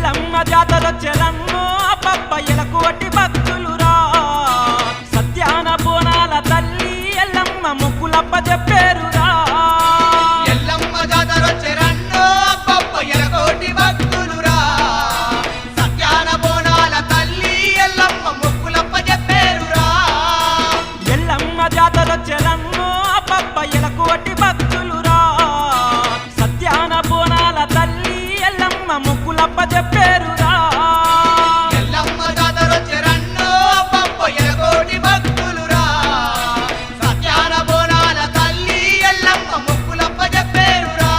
ఎల్లమ్మ జాతరొచ్చెరన్నో పప్పయ్యలకు వట్టి భక్తులురా సత్యాన బోనాల తల్లి ఎల్లమ్మ మొక్కులప్ప చెప్పేరురా ఎల్లమ్మ జాతరొచ్చెరన్నో పప్పయ్యలకు వట్టి భక్తులురా సత్యాన బోనాల తల్లి ఎల్లమ్మ మొక్కులప్ప చెప్పేరురా ఎల్లమ్మ జాతరొచ్చెరన్నో పప్పయ్యలకు వట్టి భక్తులురా సత్యాన బోనాల తల్లి ఎల్లమ్మ మొక్కులప్ప చెప్పేరురా ఎల్లమ్మ జాతరొచ్చెరన్నో పప్పయ్యలకు వట్టి భక్తులురా సత్యాన బోనాల తల్లి ఎల్లమ్మ మొక్కులప్ప చెప్పేరురా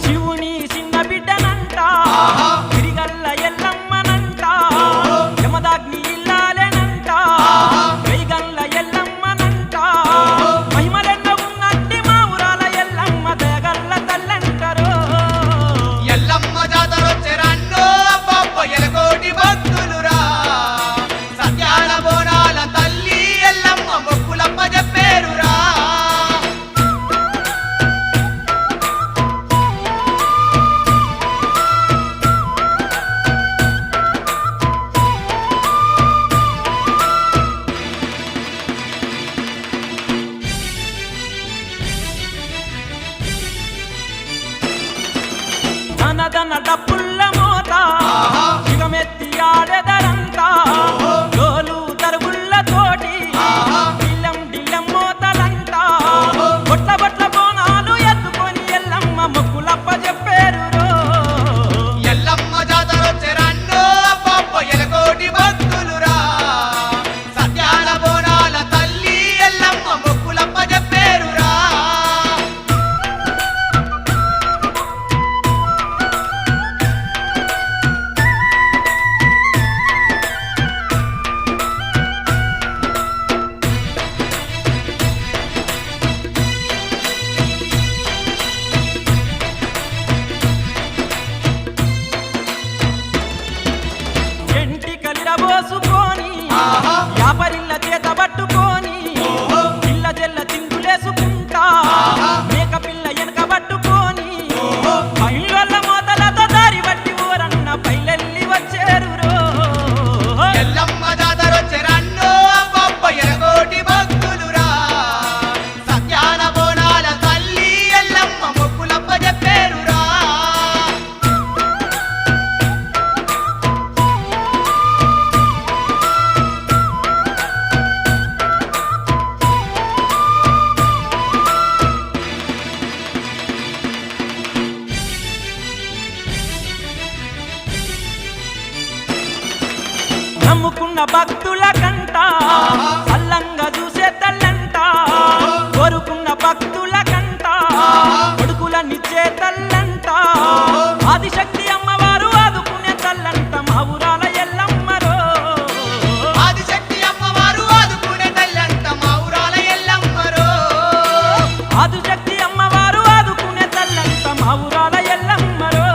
శివుని చిన్న బిడ్డనంట తిరిగల్ల ఎల్లమ్మనంట యమదాగ్ని ఇల్లాలెనంట వెయ్యగల్ల ఎల్లమ్మనంట మహిమలెన్న ఉన్నట్టి మా ఊరాల ఎల్లమ్మ దయగల్ల తల్లంటరో ఎల్లమ్మ జాతరొచ్చెరన్నో పప్పయ్యలకు వట్టి భక్తులురా సత్యాన బోనాల తల్లి ఎల్లమ్మ మొక్కులప్ప చెప్పేరురా ధనధన డప్పుల్ల మోత యుగమెత్తి ఆడెదరంతా డోలు దరుగుళ్ళ తోటి డిల్లం డిల్లం మోతలంతా బొట్ల బొట్ల బోనాలు ఎత్తుకొని ఎల్లమ్మ మొక్కులప్ప చెప్పేరురో ఎల్లమ్మ జాతరొచ్చెరన్నో పప్పయ్యలకు వట్టి భక్తులురా సత్యాన బోనాల తల్లి ఎల్లమ్మ మొక్కులప్ప చెప్పేరురా ఎంటి కలిరబోసుకొని యాపరిల్ల చేత పట్టుకొని పిల్ల జల్ల చిందులేసుకుంటా మేక పిల్ల వెనక పట్టుకొని పైళ్ళ మోతలతో దారి బట్టి ఊరన్న పైలెల్లి వచ్చేరురో ఎల్లమ్మ జాతరొచ్చెరన్నో పప్పయ్యలకు వట్టి భక్తులురా సత్యాన బోనాల తల్లి ఎల్లమ్మ మొక్కులప్ప చెప్పేరురా నమ్ముకున్న భక్తుల కంట సల్లంగా చూసే తల్లంట కోరుకున్న భక్తుల కంట కొడుకులనిచ్చే తల్లంట ఆదిశక్తి అమ్మవారు ఆదుకునే తల్లంట మా ఊరాల ఎల్లమ్మరో ఆదిశక్తి అమ్మవారు ఆదుకునే తల్లంట మా ఊరాల ఎల్లమ్మరో ఆదిశక్తి అమ్మవారు ఆదుకునే తల్లంట మా ఊరాల ఎల్లమ్మరో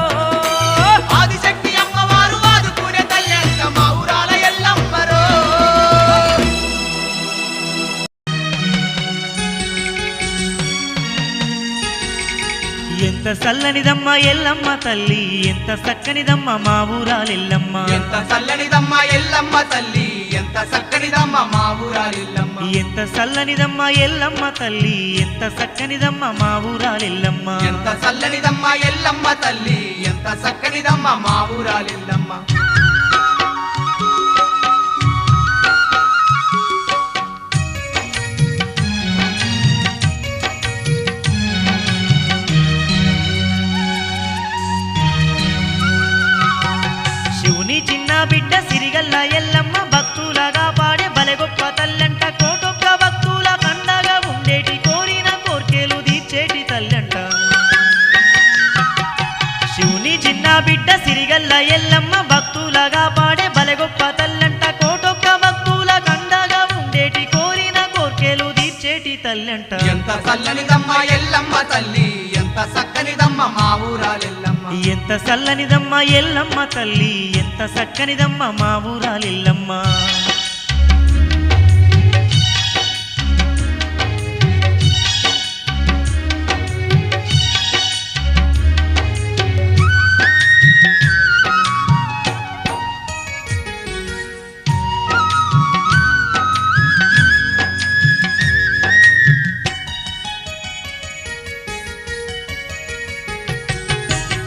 ఆదిశక్తి అమ్మవారు ఆదుకునే తల్లంట మా ఊరాల ఎల్లమ్మరో ఎంత చల్లనిదమ్మ ఎల్లమ్మ తల్లి ఎంత చక్కనిదమ్మ మా ఊరాలెల్లమ్మ ఎంత చల్లనిదమ్మ ఎల్లమ్మ తల్లి ఎంత చక్కనిదమ్మ మా ఊరాలెల్లమ్మ ఎంత చల్లనిదమ్మ ఎల్లమ్మ తల్లి ఎంత చక్కనిదమ్మ మా ఊరాలెల్లమ్మ ఎంత చల్లనిదమ్మ ఎల్లమ్మ తల్లి ఎంత చక్కనిదమ్మ మా ఊరాలెల్లమ్మ శివుని చిన్న బిడ్డ సిరిగల్ల ఎల్లమ్మ భక్తులగా పాడే బలె గొప్ప తల్లంట కోటొక్క భక్తుల కండగా ఉండేటి కోరిన కోర్కెలు తీర్చేటి తల్లంట శివుని చిన్న బిడ్డ సిరిగల్ల ఎల్లమ్మ భక్తులగా పాడే బలె గొప్ప తల్లంట కోటొక్క భక్తుల కండగా ఉండేటి కోరిన కోర్కెలు తీర్చేటి తల్లంట ఎంత చల్లనిదమ్మ ఎల్లమ్మ తల్లి ఎంత చక్కనిదమ్మ మా ఊరాలెల్లమ్మ ఎంత చల్లనిదమ్మ ఎల్లమ్మ తల్లి ఎంత చక్కనిదమ్మ మా ఊరాలెల్లమ్మ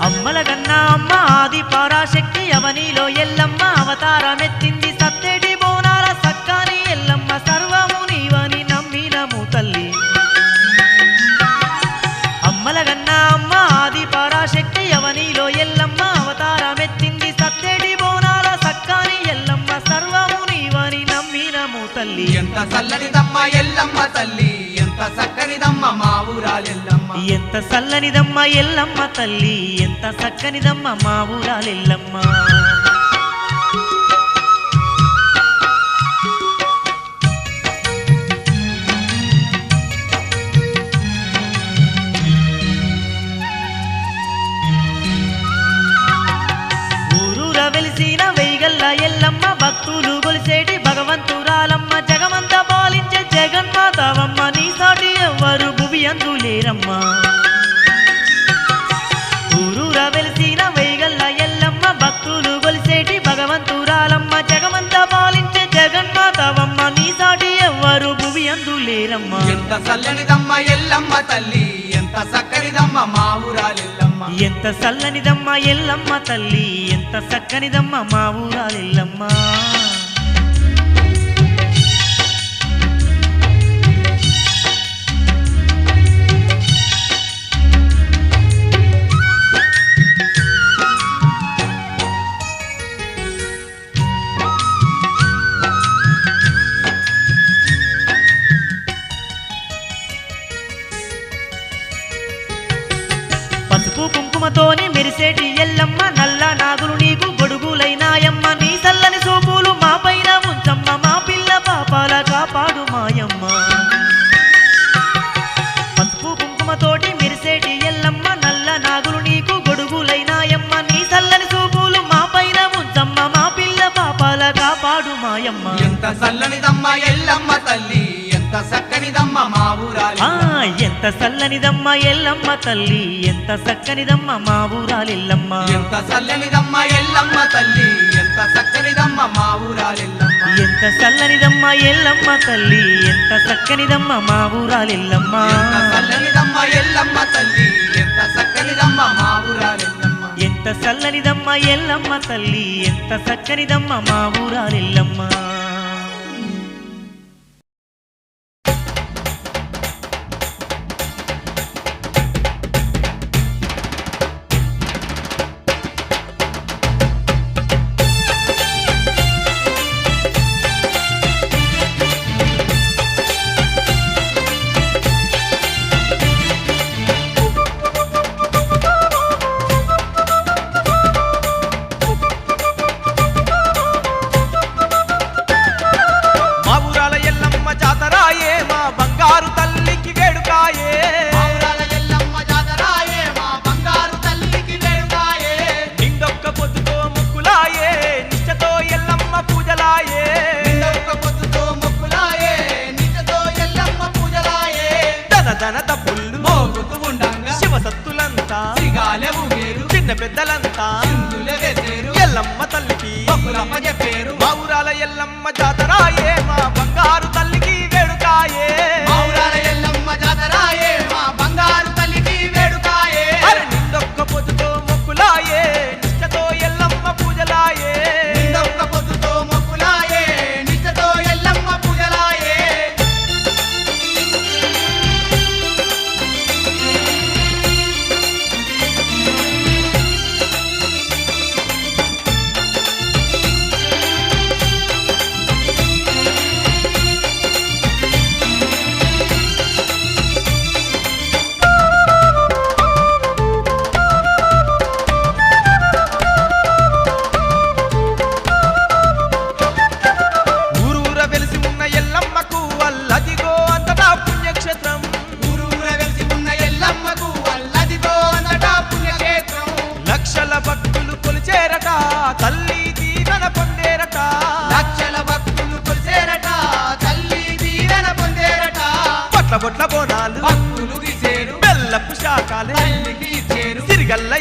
అమ్మల గన్నా అమ్మ ఆది పరాశక్తి అవనిలో ఎల్లమ్మ అవతారమెత్తింది సత్తెడి బోనాల సక్కాని ఎల్లమ్మ సర్వము నీవని నమ్మినము తల్లి అమ్మల గన్నా అమ్మ ఆది పరాశక్తి అవనిలో ఎల్లమ్మ అవతారమెత్తింది సత్తెడి బోనాల సక్కాని ఎల్లమ్మ సర్వము నీవని నమ్మినము తల్లి ఎంత చల్లనిదమ్మ ఎల్లమ్మ తల్లి ఎంత చక్కనిదమ్మ మా ఊరాలెల్లమ్మ ఎంత చల్లనిదమ్మ ఎల్లమ్మ తల్లి ఎంత చక్కనిదమ్మ మా ఊరాలెల్లమ్మ ఊరూర వెలిసిన వెయ్యగల్ల ఎల్లమ్మ భక్తులు గొలిసేటి భగవంతురాలమ్మ జగమంత పాలించే జగన్మాతవమ్మ నీ సాటి ఎవ్వరు భువి అందులేరమ్మా ఊరూర వెలిసిన వెయ్యగల్ల ఎల్లమ్మ భక్తులు గొలిసేటి భగవంతురాలమ్మ జగమంత పాలించే జగన్మాతవమ్మ నీ సాటి ఎవ్వరు భువి అందులేరమ్మా ఎంత చల్లనిదమ్మ ఎల్లమ్మ తల్లి ఎంత చక్కనిదమ్మ మా ఊరాలెల్లమ్మ ఎంత చల్లనిదమ్మ ఎల్లమ్మ తల్లి ఎంత చక్కనిదమ్మ మా ఊరాలెల్లమ్మ పసుపు కుంకుమతోని మెరిసేటి ఎల్లమ్మ నల్ల నాగులు నీకు గొడుగులైనాయమ్మ నీ చల్లని సోపులు మా పైన ఉంచమ్మ మా పిల్ల పాపాల కాపాడు మాయమ్మ పసుపు కుంకుమతోటి మెరిసేటి ఎల్లమ్మ నల్ల నాగులు నీకు గొడుగులైనాయమ్మ నీ చల్లని సోపులు మా పైన ఉంచమ్మ మా పిల్ల పాపాల కాపాడు మాయమ్మ ఎంత చల్లనిదమ్మ ఎల్లమ్మ తల్లి ఎంత చక్కనిదమ్మ మా ఊరాలెల్లమ్మ ఎంత చల్లనిదమ్మ ఎల్లమ్మ తల్లి ఎంత చక్కనిదమ్మ మా ఊరాలెల్లమ్మ ఎంత చల్లనిదమ్మ ఎల్లమ్మ తల్లి ఎంత చక్కనిదమ్మ మా ఊరాలెల్లమ్మ ఎంత చల్లనిదమ్మ ఎల్లమ్మ తల్లి ఎంత చక్కనిదమ్మ మా ఊరాలెల్లమ్మ ఎంత చల్లనిదమ్మ ఎల్లమ్మ తల్లి ఎంత చక్కనిదమ్మ మా ఊరాలెల్లమ్మ ఎంత చల్లనిదమ్మ ఎల్లమ్మ తల్లి ఎంత చక్కనిదమ్మ మా ఊరాలెల్లమ్మ మా ఊరాల ఎల్లమ్మ జాతరాయే మా బంగారు తల్లికి వేడుకాయే మా ఊరాల ఎల్లమ్మ జాతరాయే మా బంగారు తల్లికి వేడుకాయే నిండొక్క పొద్దుతో ముక్కులాయే నిష్టతో ఎల్లమ్మ పూజలాయే నిండొక్క పొద్దుతో మొక్కులాయే నిజతో ఎల్లమ్మ పూజలాయే ధన ధన తప్పుళ్ళు మోగుతూ ఉండంగా శివసత్తులంతా సిగాలె ఊగేరు చిన్న పెద్దలంతా సింధులే వేసేరు ఎల్లమ్మ తల్లికి బొక్కులమ్మ చెప్పేరు మా ఊరాల ఎల్లమ్మ జాతరాయే మా బంగారు తల్లికి వేడుకాయే మా ఊరాల ఎల్లమ్మ జాతరాయే మా బంగారు తల్లికి వేడుకాయే అరే నిండొక్క పొద్దుతో మొక్కులాయే నిష్టతో ఎల్లమ్మ పూజలాయే నిండొక్క పొద్దుతో మొక్కులాయే నిజతో ఎల్లమ్మ పూజలాయే శాకాలు భక్తులు తీసేరు బెల్లపు శాకాలే తల్లికి ఇచ్చేరు సిరిగల్ల